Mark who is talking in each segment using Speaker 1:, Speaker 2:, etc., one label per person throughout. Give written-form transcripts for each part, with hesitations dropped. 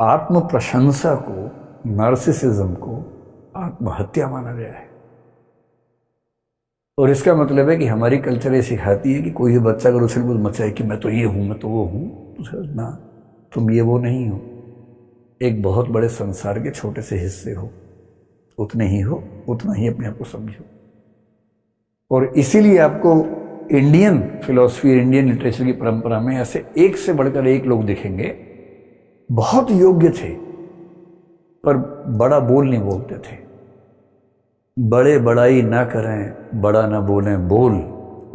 Speaker 1: आत्म प्रशंसा को, नार्सिसिज्म को आत्महत्या माना गया है। और इसका मतलब है कि हमारी कल्चर ये सिखाती है कि कोई भी बच्चा अगर उछल कूद मचाए कि मैं तो ये हूं, मैं तो वो हूं, तो ना, तुम ये वो नहीं हो, एक बहुत बड़े संसार के छोटे से हिस्से हो, उतने ही हो, उतना ही अपने आप को समझो। और इसीलिए आपको इंडियन फिलॉसफी, इंडियन लिटरेचर की परंपरा में ऐसे एक से बढ़कर एक लोग दिखेंगे, बहुत योग्य थे पर बड़ा बोल नहीं बोलते थे। बड़े बड़ाई ना करें, बड़ा ना बोलें बोल,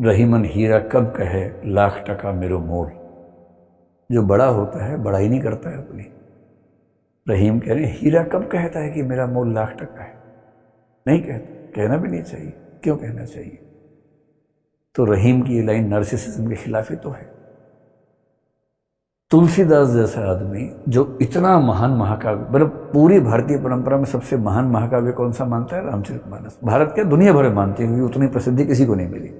Speaker 1: रहीमन हीरा कब कहे लाख टका मेरो मोल। जो बड़ा होता है बड़ाई नहीं करता है अपनी। रहीम कह रहे हीरा कब कहता है कि मेरा मोल लाख टका है, नहीं कहता, कहना भी नहीं चाहिए। क्यों कहना चाहिए? तो रहीम की ये लाइन नार्सिसिज्म के खिलाफ ही तो है। तुलसीदास जैसा आदमी जो इतना महान महाकाव्य, मतलब पूरी भारतीय परंपरा में सबसे महान महाकाव्य कौन सा मानता है? रामचरितमानस। भारत के दुनिया भर मानती है, क्योंकि उतनी प्रसिद्धि किसी को नहीं मिली।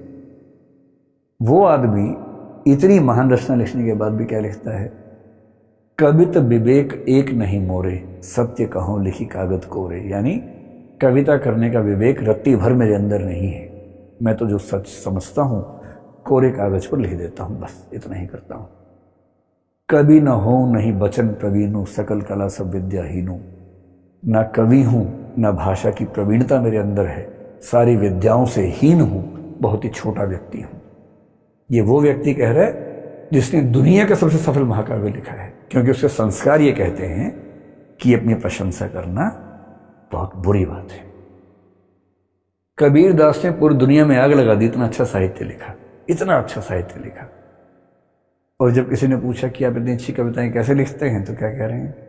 Speaker 1: वो आदमी इतनी महान रचना लिखने के बाद भी क्या लिखता है? कवित विवेक एक नहीं मोरे, सत्य कहो लिखी कागज कोरे। यानी कविता करने का विवेक रत्ती भर मेरे अंदर नहीं है, मैं तो जो सच समझता हूं कोरे कागज पर लिख देता हूं, बस इतना ही करता हूं। कवि न हो नहीं बचन प्रवीणु, सकल कला सब विद्याहीनु। ना कवि हूं ना भाषा की प्रवीणता मेरे अंदर है, सारी विद्याओं से हीन हूं, बहुत ही छोटा व्यक्ति हूं। ये वो व्यक्ति कह रहा है जिसने दुनिया का सबसे सफल महाकाव्य लिखा है, क्योंकि उसके संस्कार ये कहते हैं कि अपनी प्रशंसा करना बहुत बुरी बात है। कबीर दास ने पूरी दुनिया में आग लगा दी, इतना अच्छा साहित्य लिखा, इतना अच्छा साहित्य लिखा। और जब किसी ने पूछा कि आप इतनी अच्छी कविताएं कैसे लिखते हैं, तो क्या कह रहे हैं?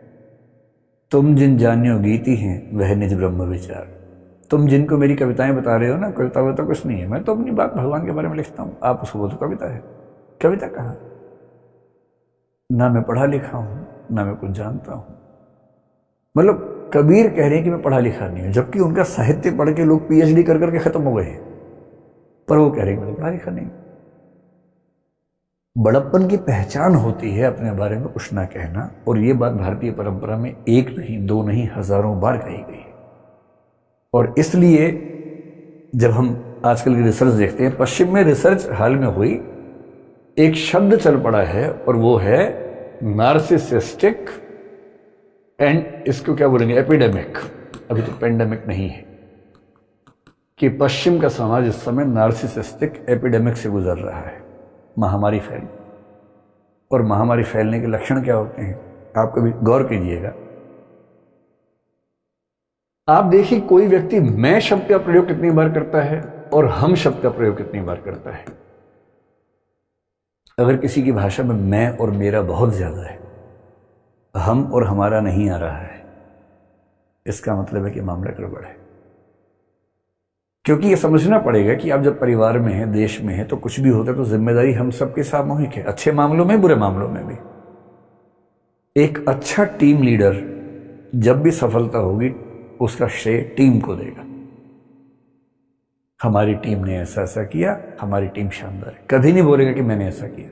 Speaker 1: तुम जिन जान्यो गीति हैं वह निज ब्रह्म विचार। तुम जिनको मेरी कविताएं बता रहे हो ना, कविता वविता कुछ नहीं है, मैं तो अपनी बात भगवान के बारे में लिखता हूं। आप उसको बोलो कविता है। कविता कहाँ? ना मैं पढ़ा लिखा हूं ना मैं कुछ जानता हूं। मतलब कबीर कह रहे हैं कि मैं पढ़ा लिखा नहीं हूं, जबकि उनका साहित्य पढ़ के लोग पीएचडी कर करके खत्म हो गए हैं, पर वो कह रहे हैं कि मैं पढ़ा लिखा नहीं। बड़प्पन की पहचान होती है अपने बारे में कुछ ना कहना, और ये बात भारतीय परंपरा में एक नहीं, दो नहीं, हजारों बार कही गई है। और इसलिए जब हम आजकल की रिसर्च देखते हैं, पश्चिम में रिसर्च हाल में हुई, एक शब्द चल पड़ा है और वो है नार्सिसिस्टिक एंड, इसको क्या बोलेंगे, एपिडेमिक। अभी तो पेंडेमिक नहीं है, कि पश्चिम का समाज इस समय नार्सिसिस्टिक एपिडेमिक से गुजर रहा है। महामारी फैली, और महामारी फैलने के लक्षण क्या होते हैं आप कभी गौर कीजिएगा। आप देखिए कोई व्यक्ति मैं शब्द का प्रयोग कितनी बार करता है और हम शब्द का प्रयोग कितनी बार करता है। अगर किसी की भाषा में मैं और मेरा बहुत ज्यादा है, हम और हमारा नहीं आ रहा है, इसका मतलब है कि मामला गड़बड़ है। क्योंकि ये समझना पड़ेगा कि आप जब परिवार में हैं, देश में हैं, तो कुछ भी होता है तो जिम्मेदारी हम सबकी सामूहिक है, अच्छे मामलों में, बुरे मामलों में भी। एक अच्छा टीम लीडर जब भी सफलता होगी उसका श्रेय टीम को देगा। हमारी टीम ने ऐसा ऐसा किया, हमारी टीम शानदार है, कभी नहीं बोलेगा कि मैंने ऐसा किया।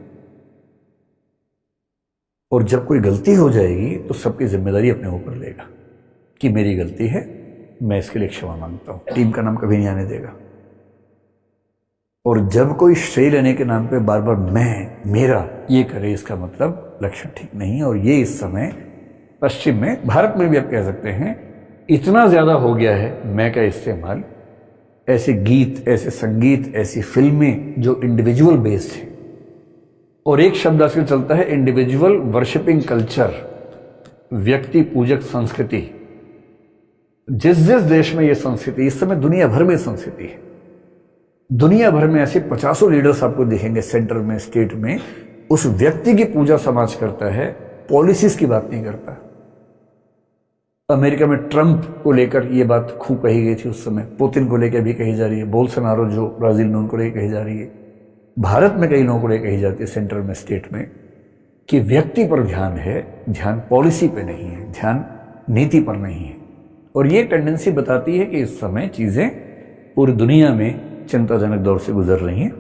Speaker 1: और जब कोई गलती हो जाएगी तो सबकी जिम्मेदारी अपने ऊपर लेगा कि मेरी गलती है, मैं इसके लिए क्षमा मांगता हूं, टीम का नाम कभी नहीं आने देगा। और जब कोई श्रेय लेने के नाम पे बार बार मैं, मेरा ये करे, इसका मतलब लक्षण ठीक नहीं है। और ये इस समय पश्चिम में, भारत में भी आप कह सकते हैं, इतना ज्यादा हो गया है मैं का इस्तेमाल। ऐसे गीत, ऐसे संगीत, ऐसी फिल्में जो इंडिविजुअल बेस्ड है, और एक शब्द आजकल चलता है इंडिविजुअल वर्शिपिंग कल्चर, व्यक्ति पूजक संस्कृति। जिस जिस देश में यह संस्कृति, इस समय दुनिया भर में संस्कृति है, दुनिया भर में ऐसे 50 लीडर्स आपको दिखेंगे सेंटर में, स्टेट में, उस व्यक्ति की पूजा समाज करता है, पॉलिसीज की बात नहीं करता। अमेरिका में ट्रंप को लेकर यह बात खूब कही गई थी उस समय, पुतिन को लेकर भी कही जा रही है, बोल्सोनारो जो ब्राजील में, उनको लेकर कही जा रही है, भारत में कई लोगों को लेकर कही जाती है सेंटर में, स्टेट में, कि व्यक्ति पर ध्यान है, ध्यान पॉलिसी पे नहीं है, ध्यान नीति पर नहीं है। और ये टेंडेंसी बताती है कि इस समय चीजें पूरी दुनिया में चिंताजनक दौर से गुजर रही हैं।